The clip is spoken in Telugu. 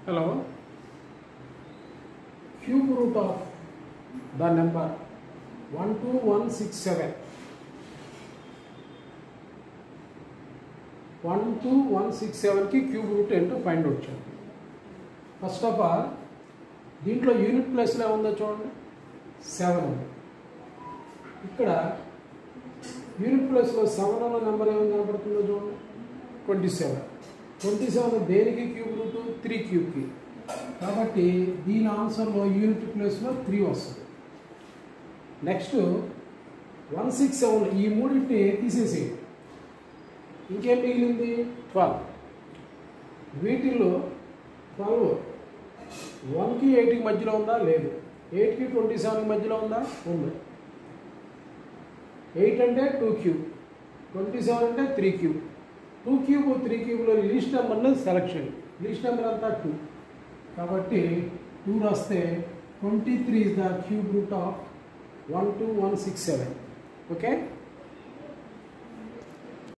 Hello. Cube root of the number 12167. 12167 की क्यूब रूट ఏంటో ఫైండ్ అవుట్ చేయండి. ఫస్ట్ ఆఫ్ ఆల్ దీంట్లో యూనిట్ ప్లేస్లో ఏముందో చూడండి, 7 ఉంది. ఇక్కడ యూనిట్ ప్లేస్లో 7 అన్న నెంబర్ ఏమైనా కనపడుతుందో చూడండి, 27. 27 దేనికి క్యూబ్ రూట్? 3 క్యూబ్కి. కాబట్టి దీని ఆన్సర్లో యూనిట్ ప్లేస్లో 3 వస్తుంది. నెక్స్ట్ 167 ఈ మూడింటిని తీసేసి ఇంకేం మిగిలింది? 12. వీటిల్లో 12 1కి 8కి మధ్యలో ఉందా? లేదు. 8కి 27కి మధ్యలో ఉందా? ఉంది. 8 అంటే 2 క్యూబ్, 27 అంటే 3 క్యూబ్. 2 క్యూబ్ 3 క్యూబ్లో లీస్ట్ నెంబర్ని సెలెక్ట్ చేయండి. లీస్ట్ నెంబర్ అంతా 2 కాబట్టి 2 రాస్తే 23 is the cube root of 12167. Okay.